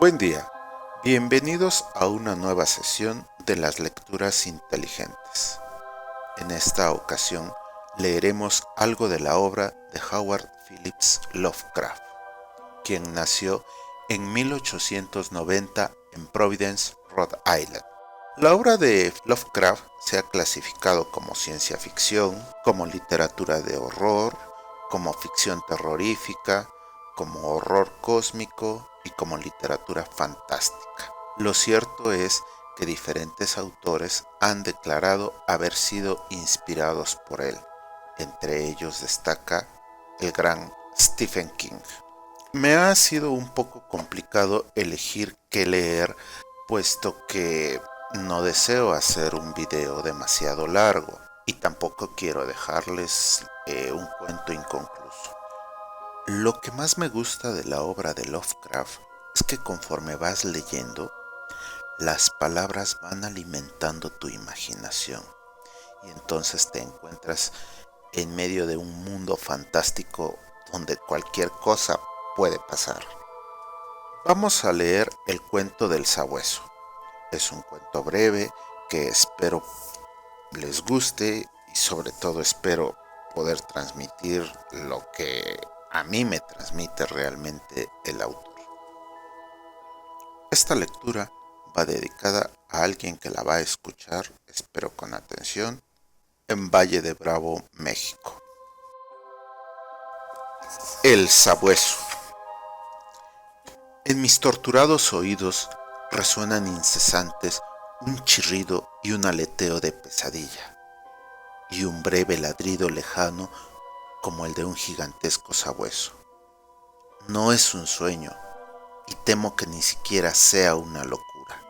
Buen día, bienvenidos a una nueva sesión de las lecturas inteligentes. En esta ocasión leeremos algo de la obra de Howard Phillips Lovecraft, quien nació en 1890 en Providence, Rhode Island. La obra de Lovecraft se ha clasificado como ciencia ficción, como literatura de horror, como ficción terrorífica, como horror cósmico y como literatura fantástica. Lo cierto es que diferentes autores han declarado haber sido inspirados por él. Entre ellos destaca el gran Stephen King. Me ha sido un poco complicado elegir qué leer, puesto que no deseo hacer un video demasiado largo y tampoco quiero dejarles un cuento inconcluso. Lo que más me gusta de la obra de Lovecraft es que conforme vas leyendo, las palabras van alimentando tu imaginación y entonces te encuentras en medio de un mundo fantástico donde cualquier cosa puede pasar. Vamos a leer el cuento del sabueso. Es un cuento breve que espero les guste y sobre todo espero poder transmitir lo que a mí me transmite realmente el autor. Esta lectura va dedicada a alguien que la va a escuchar, espero con atención, en Valle de Bravo, México. El sabueso. En mis torturados oídos resuenan incesantes un chirrido y un aleteo de pesadilla, y un breve ladrido lejano como el de un gigantesco sabueso. No es un sueño, y temo que ni siquiera sea una locura,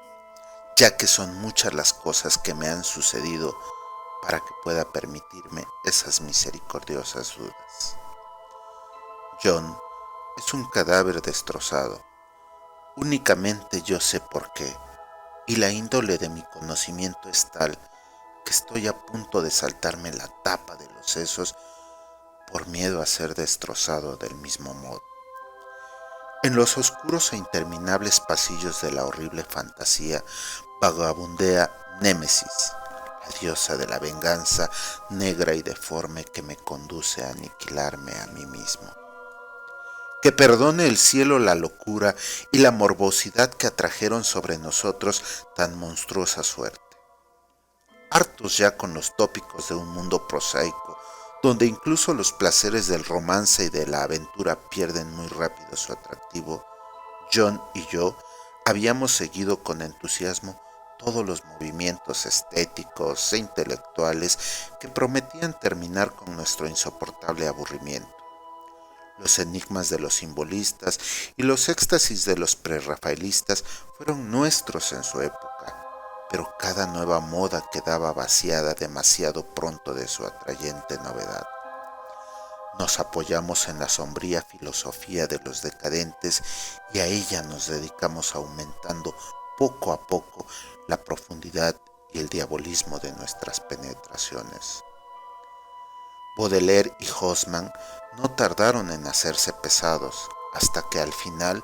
ya que son muchas las cosas que me han sucedido para que pueda permitirme esas misericordiosas dudas. John es un cadáver destrozado. Únicamente yo sé por qué, y la índole de mi conocimiento es tal que estoy a punto de saltarme la tapa de los sesos por miedo a ser destrozado del mismo modo. En los oscuros e interminables pasillos de la horrible fantasía vagabundea Némesis, la diosa de la venganza negra y deforme que me conduce a aniquilarme a mí mismo. Que perdone el cielo la locura y la morbosidad que atrajeron sobre nosotros tan monstruosa suerte. Hartos ya con los tópicos de un mundo prosaico, donde incluso los placeres del romance y de la aventura pierden muy rápido su atractivo, John y yo habíamos seguido con entusiasmo todos los movimientos estéticos e intelectuales que prometían terminar con nuestro insoportable aburrimiento. Los enigmas de los simbolistas y los éxtasis de los prerrafaelistas fueron nuestros en su época, pero cada nueva moda quedaba vaciada demasiado pronto de su atrayente novedad. Nos apoyamos en la sombría filosofía de los decadentes y a ella nos dedicamos aumentando poco a poco la profundidad y el diabolismo de nuestras penetraciones. Baudelaire y Haussmann no tardaron en hacerse pesados, hasta que al final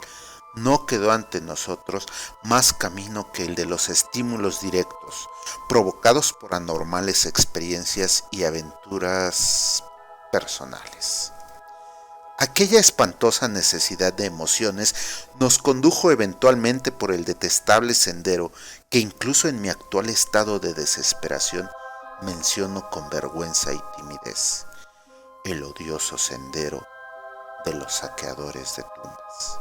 no quedó ante nosotros más camino que el de los estímulos directos, provocados por anormales experiencias y aventuras personales. Aquella espantosa necesidad de emociones nos condujo eventualmente por el detestable sendero que incluso en mi actual estado de desesperación menciono con vergüenza y timidez: el odioso sendero de los saqueadores de tumbas.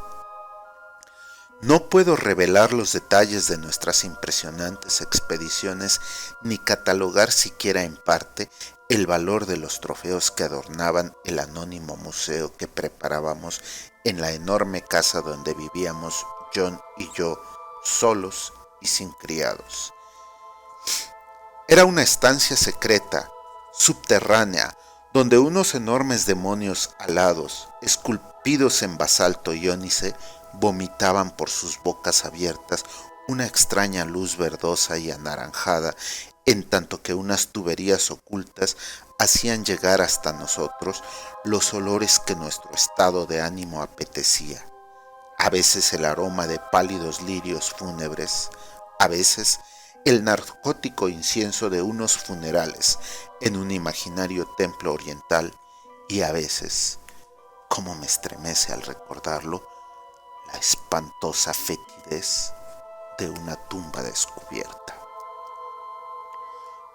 No puedo revelar los detalles de nuestras impresionantes expediciones ni catalogar siquiera en parte el valor de los trofeos que adornaban el anónimo museo que preparábamos en la enorme casa donde vivíamos John y yo, solos y sin criados. Era una estancia secreta, subterránea, donde unos enormes demonios alados, esculpidos en basalto y ónice, vomitaban por sus bocas abiertas una extraña luz verdosa y anaranjada, en tanto que unas tuberías ocultas hacían llegar hasta nosotros los olores que nuestro estado de ánimo apetecía. a veces el aroma de pálidos lirios fúnebres, a veces el narcótico incienso de unos funerales en un imaginario templo oriental, y a veces, como me estremece al recordarlo, la espantosa fetidez de una tumba descubierta.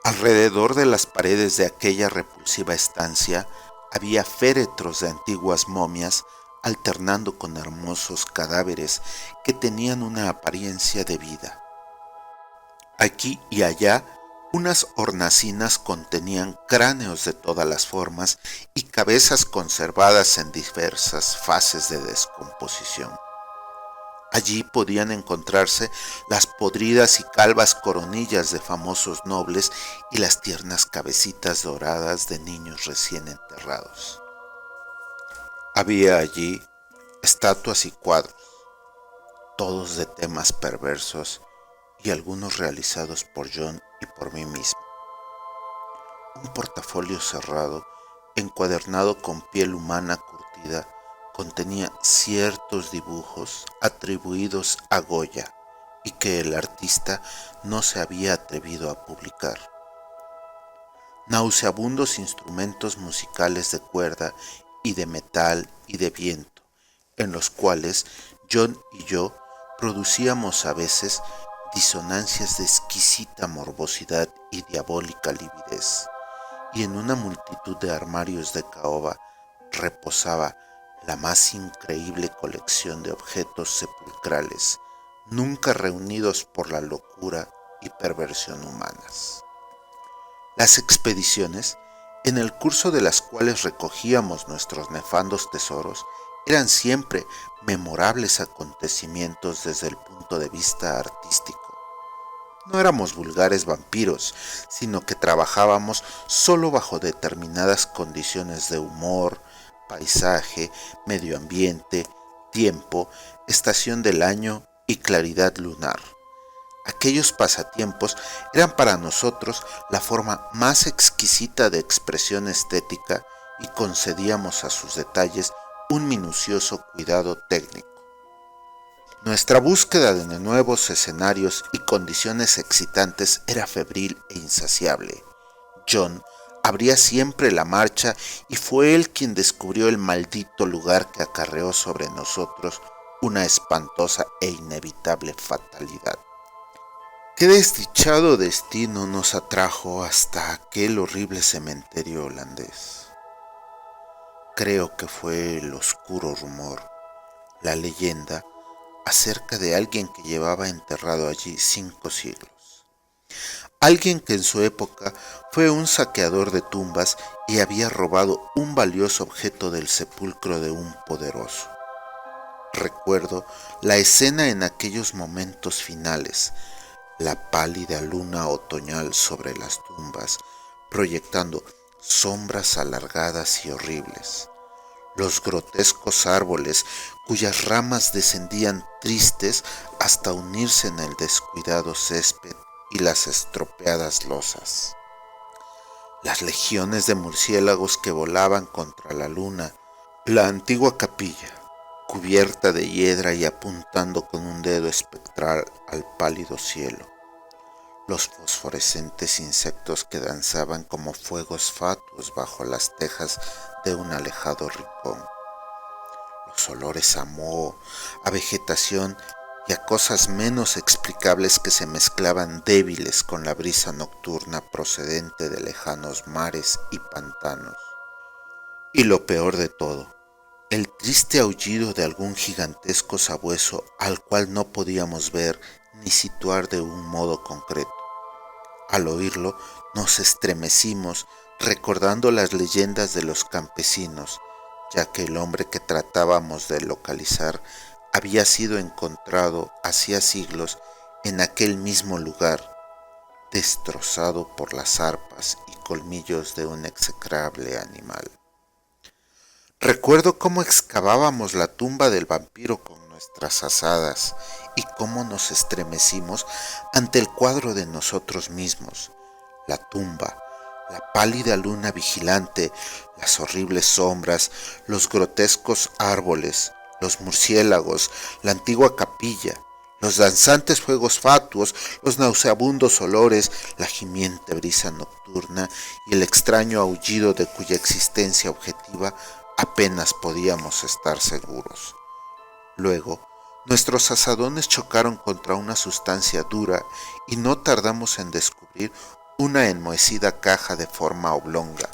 Alrededor de las paredes de aquella repulsiva estancia había féretros de antiguas momias alternando con hermosos cadáveres que tenían una apariencia de vida. Aquí y allá, unas hornacinas contenían cráneos de todas las formas y cabezas conservadas en diversas fases de descomposición. Allí podían encontrarse las podridas y calvas coronillas de famosos nobles y las tiernas cabecitas doradas de niños recién enterrados. Había allí estatuas y cuadros, todos de temas perversos y algunos realizados por John y por mí mismo. Un portafolio cerrado, encuadernado con piel humana curtida, contenía ciertos dibujos atribuidos a Goya y que el artista no se había atrevido a publicar. Nauseabundos instrumentos musicales de cuerda y de metal y de viento, en los cuales John y yo producíamos a veces disonancias de exquisita morbosidad y diabólica lividez, y en una multitud de armarios de caoba reposaba la más increíble colección de objetos sepulcrales, nunca reunidos por la locura y perversión humanas. Las expediciones, en el curso de las cuales recogíamos nuestros nefandos tesoros, eran siempre memorables acontecimientos desde el punto de vista artístico. No éramos vulgares vampiros, sino que trabajábamos solo bajo determinadas condiciones de humor, paisaje, medio ambiente, tiempo, estación del año y claridad lunar. Aquellos pasatiempos eran para nosotros la forma más exquisita de expresión estética y concedíamos a sus detalles un minucioso cuidado técnico. Nuestra búsqueda de nuevos escenarios y condiciones excitantes era febril e insaciable. John abría siempre la marcha y fue él quien descubrió el maldito lugar que acarreó sobre nosotros una espantosa e inevitable fatalidad. Qué desdichado destino nos atrajo hasta aquel horrible cementerio holandés. Creo que fue el oscuro rumor, la leyenda, acerca de alguien que llevaba enterrado allí 5 siglos. Alguien que en su época fue un saqueador de tumbas y había robado un valioso objeto del sepulcro de un poderoso. Recuerdo la escena en aquellos momentos finales, la pálida luna otoñal sobre las tumbas, proyectando sombras alargadas y horribles. Los grotescos árboles cuyas ramas descendían tristes hasta unirse en el descuidado césped y las estropeadas losas. Las legiones de murciélagos que volaban contra la luna, la antigua capilla, cubierta de hiedra y apuntando con un dedo espectral al pálido cielo, los fosforescentes insectos que danzaban como fuegos fatuos bajo las tejas de un alejado rincón, los olores a moho, a vegetación y a cosas menos explicables que se mezclaban débiles con la brisa nocturna procedente de lejanos mares y pantanos. Y lo peor de todo, el triste aullido de algún gigantesco sabueso al cual no podíamos ver ni situar de un modo concreto. Al oírlo nos estremecimos recordando las leyendas de los campesinos, ya que el hombre que tratábamos de localizar había sido encontrado hacía siglos en aquel mismo lugar, destrozado por las arpas y colmillos de un execrable animal. Recuerdo cómo excavábamos la tumba del vampiro con nuestras azadas y cómo nos estremecimos ante el cuadro de nosotros mismos, la tumba, la pálida luna vigilante, las horribles sombras, los grotescos árboles, los murciélagos, la antigua capilla, los danzantes fuegos fatuos, los nauseabundos olores, la gimiente brisa nocturna y el extraño aullido de cuya existencia objetiva apenas podíamos estar seguros. Luego, nuestros azadones chocaron contra una sustancia dura y no tardamos en descubrir una enmohecida caja de forma oblonga.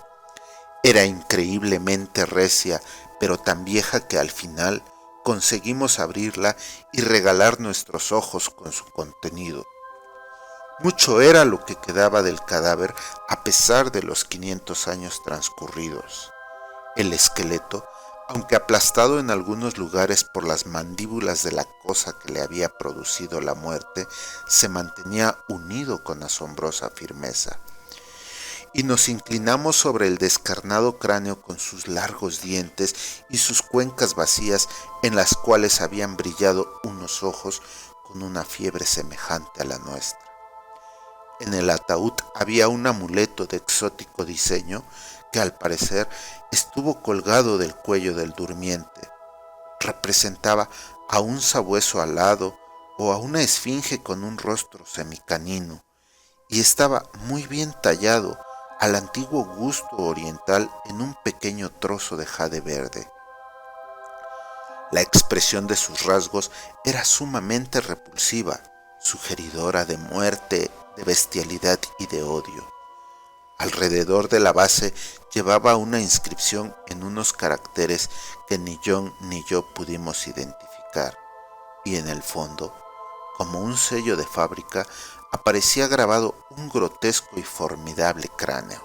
Era increíblemente recia, pero tan vieja que al final conseguimos abrirla y regalar nuestros ojos con su contenido. Mucho era lo que quedaba del cadáver a pesar de los 500 años transcurridos. El esqueleto, aunque aplastado en algunos lugares por las mandíbulas de la cosa que le había producido la muerte, se mantenía unido con asombrosa firmeza. Y nos inclinamos sobre el descarnado cráneo con sus largos dientes y sus cuencas vacías en las cuales habían brillado unos ojos con una fiebre semejante a la nuestra. En el ataúd había un amuleto de exótico diseño que al parecer estuvo colgado del cuello del durmiente. Representaba a un sabueso alado o a una esfinge con un rostro semicanino y estaba muy bien tallado al antiguo gusto oriental en un pequeño trozo de jade verde. La expresión de sus rasgos era sumamente repulsiva, sugeridora de muerte, de bestialidad y de odio. Alrededor de la base llevaba una inscripción en unos caracteres que ni John ni yo pudimos identificar, y en el fondo, como un sello de fábrica, aparecía grabado un grotesco y formidable cráneo.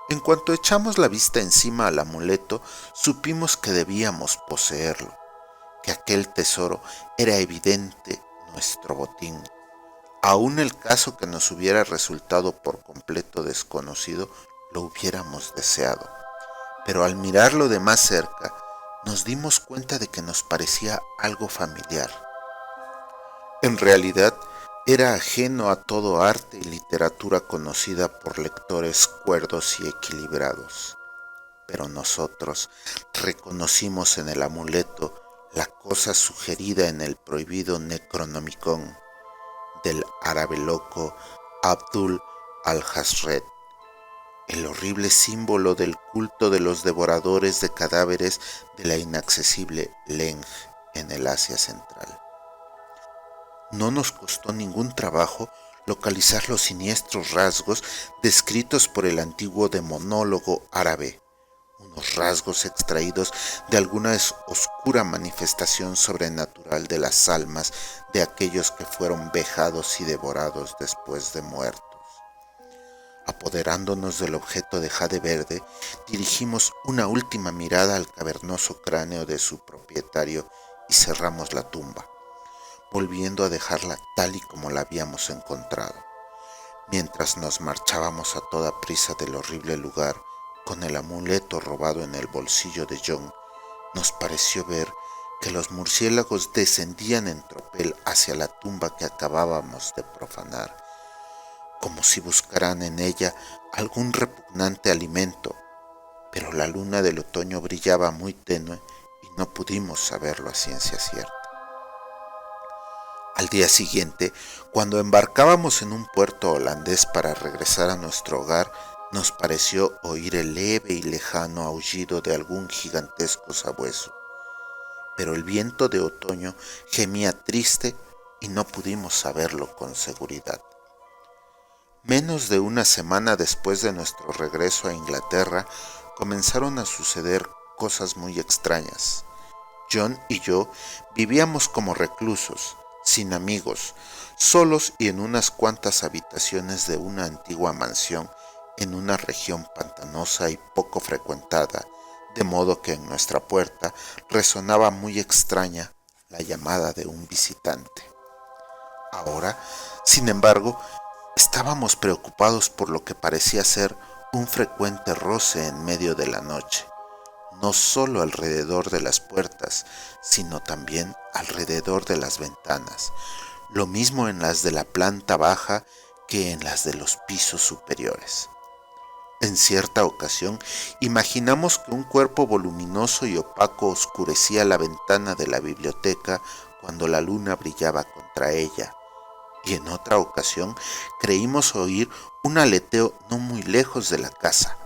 En cuanto echamos la vista encima al amuleto, supimos que debíamos poseerlo, que aquel tesoro era evidente nuestro botín. Aún el caso que nos hubiera resultado por completo desconocido, lo hubiéramos deseado. Pero al mirarlo de más cerca, nos dimos cuenta de que nos parecía algo familiar. En realidad, era ajeno a todo arte y literatura conocida por lectores cuerdos y equilibrados. Pero nosotros reconocimos en el amuleto la cosa sugerida en el prohibido Necronomicon del árabe loco Abdul al-Hasred, el horrible símbolo del culto de los devoradores de cadáveres de la inaccesible Leng en el Asia Central. No nos costó ningún trabajo localizar los siniestros rasgos descritos por el antiguo demonólogo árabe, unos rasgos extraídos de alguna oscura manifestación sobrenatural de las almas de aquellos que fueron vejados y devorados después de muertos. Apoderándonos del objeto de jade verde, dirigimos una última mirada al cavernoso cráneo de su propietario y cerramos la tumba, volviendo a dejarla tal y como la habíamos encontrado. Mientras nos marchábamos a toda prisa del horrible lugar, con el amuleto robado en el bolsillo de John, nos pareció ver que los murciélagos descendían en tropel hacia la tumba que acabábamos de profanar, como si buscaran en ella algún repugnante alimento, pero la luna del otoño brillaba muy tenue y no pudimos saberlo a ciencia cierta. Al día siguiente, cuando embarcábamos en un puerto holandés para regresar a nuestro hogar, nos pareció oír el leve y lejano aullido de algún gigantesco sabueso. Pero el viento de otoño gemía triste y no pudimos saberlo con seguridad. Menos de una semana después de nuestro regreso a Inglaterra, comenzaron a suceder cosas muy extrañas. John y yo vivíamos como reclusos, sin amigos, solos y en unas cuantas habitaciones de una antigua mansión en una región pantanosa y poco frecuentada, de modo que en nuestra puerta resonaba muy extraña la llamada de un visitante. Ahora, sin embargo, estábamos preocupados por lo que parecía ser un frecuente roce en medio de la noche, no solo alrededor de las puertas, sino también alrededor de las ventanas, lo mismo en las de la planta baja que en las de los pisos superiores. En cierta ocasión, imaginamos que un cuerpo voluminoso y opaco oscurecía la ventana de la biblioteca cuando la luna brillaba contra ella, y en otra ocasión creímos oír un aleteo no muy lejos de la casa.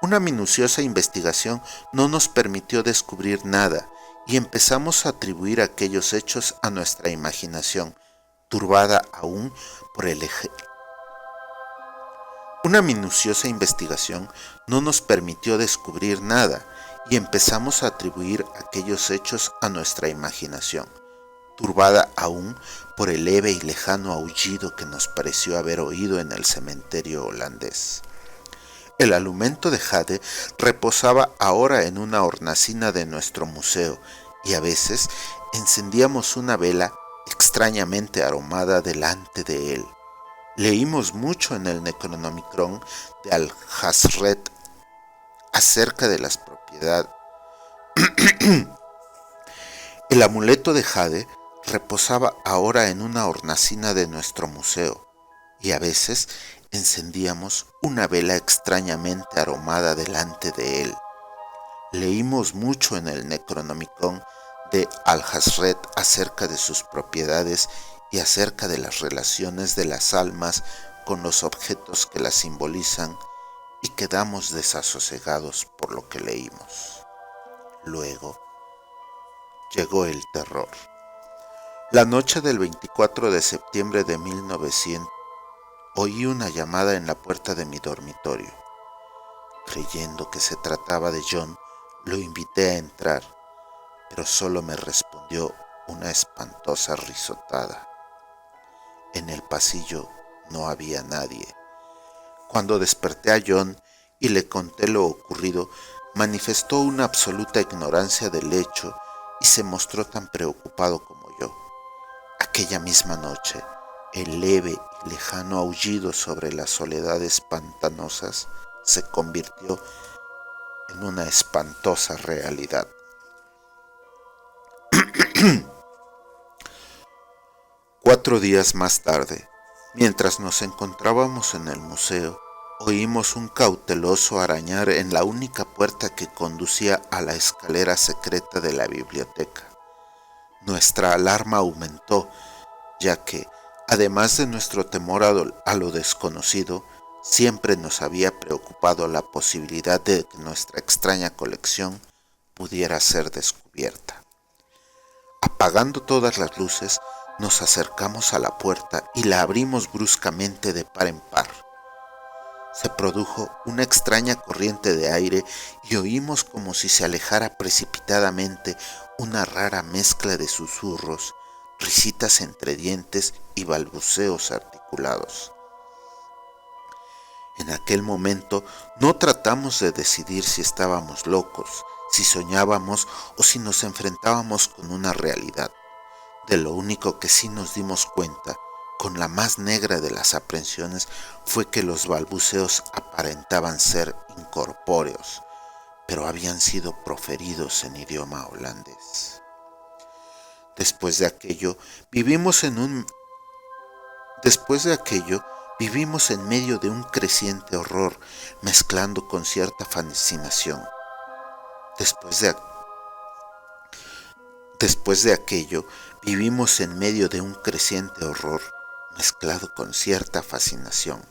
Una minuciosa investigación no nos permitió descubrir nada y empezamos a atribuir aquellos hechos a nuestra imaginación, turbada aún por el Una minuciosa investigación no nos permitió descubrir nada y empezamos a atribuir aquellos hechos a nuestra imaginación, turbada aún por el leve y lejano aullido que nos pareció haber oído en el cementerio holandés. El alumento de jade reposaba ahora en una hornacina de nuestro museo y a veces encendíamos una vela extrañamente aromada delante de él. Leímos mucho en el Necronomicon de Al-Hazret acerca de las propiedades. El amuleto de jade reposaba ahora en una hornacina de nuestro museo y a veces encendíamos una vela extrañamente aromada delante de él. Leímos mucho en el Necronomicon de Al-Hazret acerca de sus propiedades y acerca de las relaciones de las almas con los objetos que las simbolizan y quedamos desasosegados por lo que leímos. Luego llegó el terror. La noche del 24 de septiembre de 1900 oí una llamada en la puerta de mi dormitorio. Creyendo que se trataba de John, lo invité a entrar, pero solo me respondió una espantosa risotada. En el pasillo no había nadie. Cuando desperté a John y le conté lo ocurrido, manifestó una absoluta ignorancia del hecho y se mostró tan preocupado como yo. Aquella misma noche, el leve y lejano aullido sobre las soledades pantanosas se convirtió en una espantosa realidad. 4 días más tarde, mientras nos encontrábamos en el museo, oímos un cauteloso arañar en la única puerta que conducía a la escalera secreta de la biblioteca. Nuestra alarma aumentó, ya que, además de nuestro temor a lo desconocido, siempre nos había preocupado la posibilidad de que nuestra extraña colección pudiera ser descubierta. Apagando todas las luces, nos acercamos a la puerta y la abrimos bruscamente de par en par. Se produjo una extraña corriente de aire y oímos como si se alejara precipitadamente una rara mezcla de susurros, risitas entre dientes y balbuceos articulados. En aquel momento no tratamos de decidir si estábamos locos, si soñábamos o si nos enfrentábamos con una realidad. De lo único que sí nos dimos cuenta, con la más negra de las aprensiones, fue que los balbuceos aparentaban ser incorpóreos, pero habían sido proferidos en idioma holandés. Después de aquello, vivimos en medio de un creciente horror, mezclando con cierta fascinación. Después de aquello, vivimos en medio de un creciente horror, mezclado con cierta fascinación.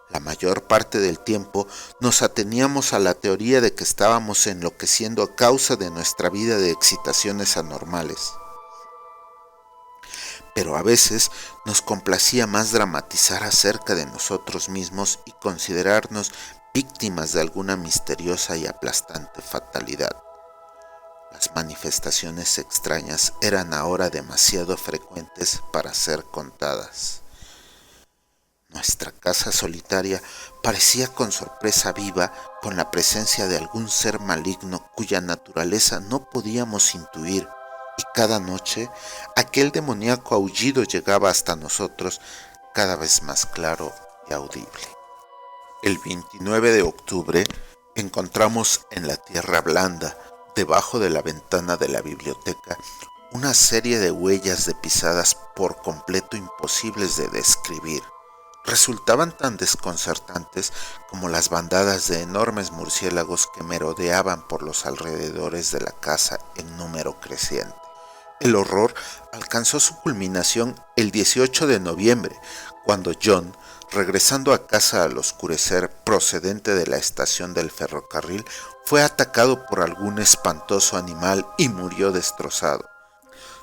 La mayor parte del tiempo nos ateníamos a la teoría de que estábamos enloqueciendo a causa de nuestra vida de excitaciones anormales. Pero a veces nos complacía más dramatizar acerca de nosotros mismos y considerarnos víctimas de alguna misteriosa y aplastante fatalidad. Las manifestaciones extrañas eran ahora demasiado frecuentes para ser contadas. Nuestra casa solitaria parecía con sorpresa viva con la presencia de algún ser maligno cuya naturaleza no podíamos intuir, y cada noche aquel demoníaco aullido llegaba hasta nosotros cada vez más claro y audible. El 29 de octubre encontramos en la tierra blanda, debajo de la ventana de la biblioteca, una serie de huellas de pisadas por completo imposibles de describir, resultaban tan desconcertantes como las bandadas de enormes murciélagos que merodeaban por los alrededores de la casa en número creciente. El horror alcanzó su culminación el 18 de noviembre, cuando John, regresando a casa al oscurecer procedente de la estación del ferrocarril, fue atacado por algún espantoso animal y murió destrozado.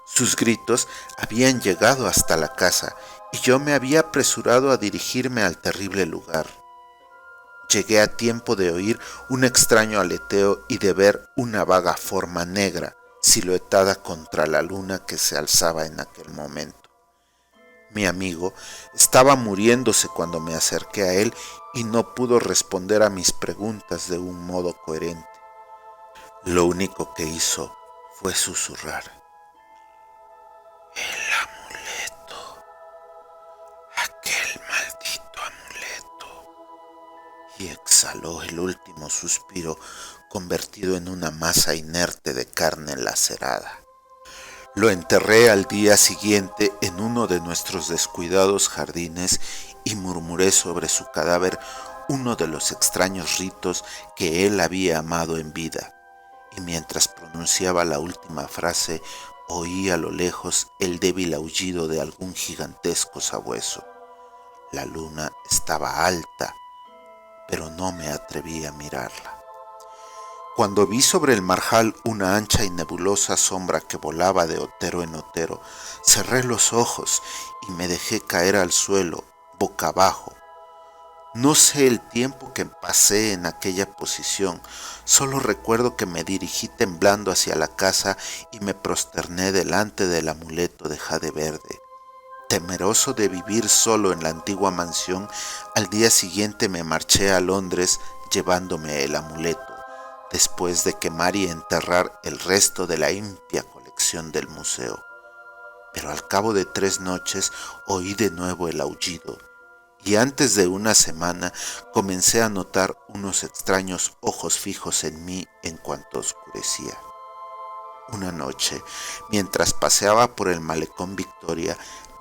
Sus gritos habían llegado hasta la casa y yo me había apresurado a dirigirme al terrible lugar. Llegué a tiempo de oír un extraño aleteo y de ver una vaga forma negra siluetada contra la luna que se alzaba en aquel momento. Mi amigo estaba muriéndose cuando me acerqué a él y no pudo responder a mis preguntas de un modo coherente. Lo único que hizo fue susurrar: el amuleto, aquel maldito amuleto. Y exhaló el último suspiro convertido en una masa inerte de carne lacerada. Lo enterré al día siguiente en uno de nuestros descuidados jardines y murmuré sobre su cadáver uno de los extraños ritos que él había amado en vida. Y mientras pronunciaba la última frase, oí a lo lejos el débil aullido de algún gigantesco sabueso. La luna estaba alta, pero no me atreví a mirarla. Cuando vi sobre el marjal una ancha y nebulosa sombra que volaba de otero en otero, cerré los ojos y me dejé caer al suelo, boca abajo. No sé el tiempo que pasé en aquella posición, solo recuerdo que me dirigí temblando hacia la casa y me prosterné delante del amuleto de jade verde. Temeroso de vivir solo en la antigua mansión, al día siguiente me marché a Londres llevándome el amuleto, después de quemar y enterrar el resto de la impía colección del museo. Pero al cabo de 3 noches oí de nuevo el aullido, y antes de una semana comencé a notar unos extraños ojos fijos en mí en cuanto oscurecía. Una noche, mientras paseaba por el malecón Victoria,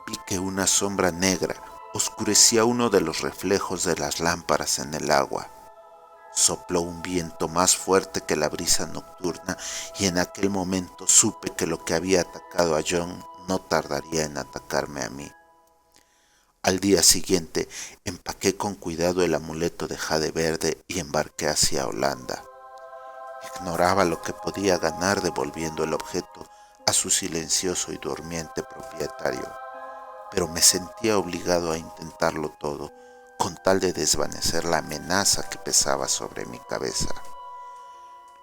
vi que una sombra negra oscurecía uno de los reflejos de las lámparas en el agua. Sopló un viento más fuerte que la brisa nocturna y en aquel momento supe que lo que había atacado a John no tardaría en atacarme a mí. Al día siguiente empaqué con cuidado el amuleto de jade verde y embarqué hacia Holanda. Ignoraba lo que podía ganar devolviendo el objeto a su silencioso y durmiente propietario, pero me sentía obligado a intentarlo todo con tal de desvanecer la amenaza que pesaba sobre mi cabeza.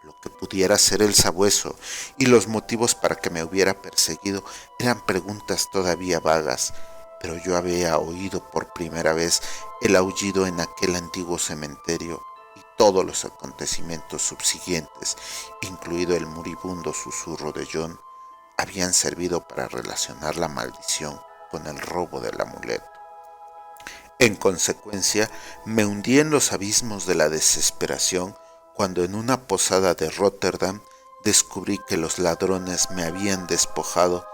Lo que pudiera ser el sabueso y los motivos para que me hubiera perseguido eran preguntas todavía vagas, pero yo había oído por primera vez el aullido en aquel antiguo cementerio y todos los acontecimientos subsiguientes, incluido el moribundo susurro de John, habían servido para relacionar la maldición con el robo del amuleto. En consecuencia, me hundí en los abismos de la desesperación cuando en una posada de Róterdam descubrí que los ladrones me habían despojado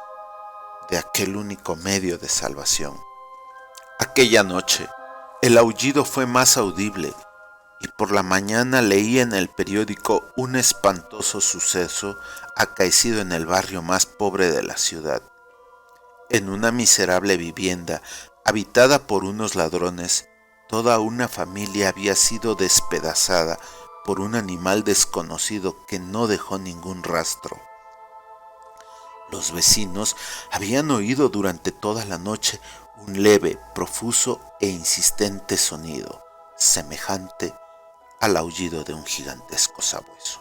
de aquel único medio de salvación. Aquella noche, el aullido fue más audible y por la mañana leí en el periódico un espantoso suceso acaecido en el barrio más pobre de la ciudad. En una miserable vivienda habitada por unos ladrones, toda una familia había sido despedazada por un animal desconocido que no dejó ningún rastro. Los vecinos habían oído durante toda la noche un leve, profuso e insistente sonido, semejante al aullido de un gigantesco sabueso.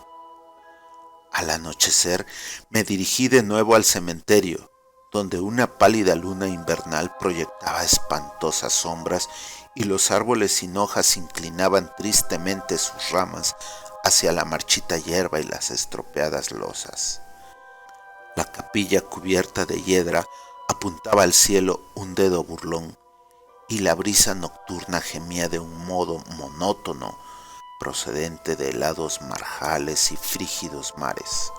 Al anochecer me dirigí de nuevo al cementerio, donde una pálida luna invernal proyectaba espantosas sombras y los árboles sin hojas inclinaban tristemente sus ramas hacia la marchita hierba y las estropeadas lozas. La capilla cubierta de hiedra apuntaba al cielo un dedo burlón y la brisa nocturna gemía de un modo monótono procedente de helados marjales y frígidos mares.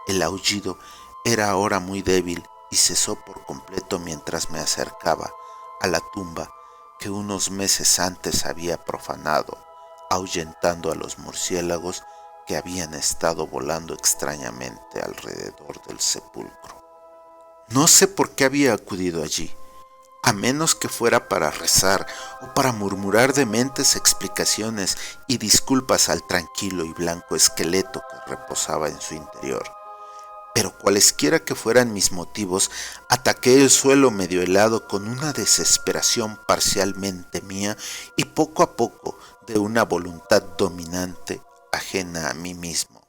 El aullido era ahora muy débil y cesó por completo mientras me acercaba a la tumba que unos meses antes había profanado, ahuyentando a los murciélagos que habían estado volando extrañamente alrededor del sepulcro. No sé por qué había acudido allí, a menos que fuera para rezar o para murmurar dementes explicaciones y disculpas al tranquilo y blanco esqueleto que reposaba en su interior. Pero cualesquiera que fueran mis motivos, ataqué el suelo medio helado con una desesperación parcialmente mía y poco a poco de una voluntad dominante ajena a mí mismo.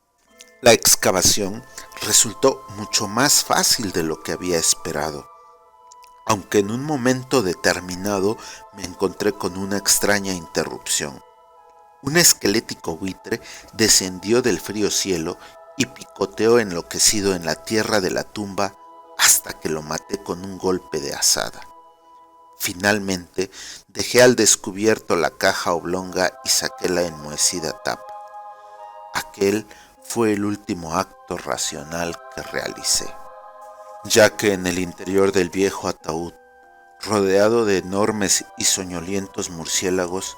La excavación resultó mucho más fácil de lo que había esperado, aunque en un momento determinado me encontré con una extraña interrupción. Un esquelético buitre descendió del frío cielo y picoteó enloquecido en la tierra de la tumba hasta que lo maté con un golpe de azada. Finalmente dejé al descubierto la caja oblonga y saqué la enmohecida tapa. Aquel fue el último acto racional que realicé, ya que en el interior del viejo ataúd, rodeado de enormes y soñolientos murciélagos,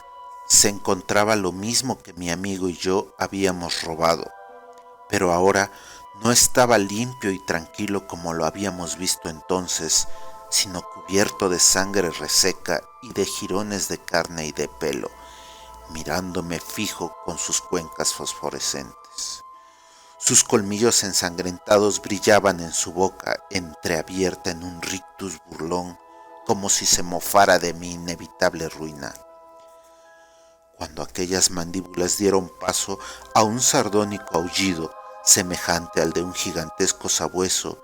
se encontraba lo mismo que mi amigo y yo habíamos robado, pero ahora no estaba limpio y tranquilo como lo habíamos visto entonces, sino cubierto de sangre reseca y de jirones de carne y de pelo, mirándome fijo con sus cuencas fosforescentes. Sus colmillos ensangrentados brillaban en su boca entreabierta en un rictus burlón, como si se mofara de mi inevitable ruina. Cuando aquellas mandíbulas dieron paso a un sardónico aullido semejante al de un gigantesco sabueso,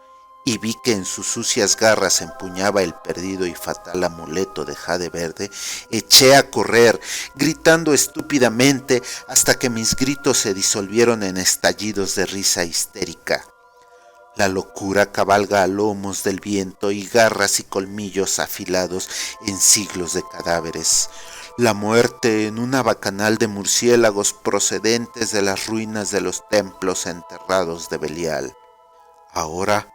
y vi que en sus sucias garras empuñaba el perdido y fatal amuleto de jade verde, eché a correr, gritando estúpidamente hasta que mis gritos se disolvieron en estallidos de risa histérica. La locura cabalga a lomos del viento y garras y colmillos afilados en siglos de cadáveres. La muerte en una bacanal de murciélagos procedentes de las ruinas de los templos enterrados de Belial. Ahora,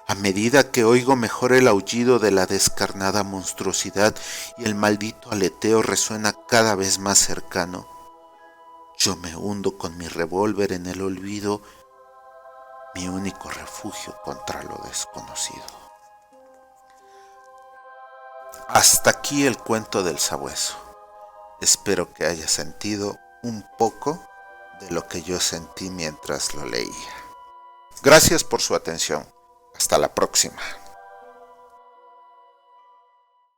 a medida que oigo mejor el aullido de la descarnada monstruosidad y el maldito aleteo resuena cada vez más cercano, yo me hundo con mi revólver en el olvido, mi único refugio contra lo desconocido. Hasta aquí el cuento del sabueso. Espero que haya sentido un poco de lo que yo sentí mientras lo leía. Gracias por su atención. Hasta la próxima.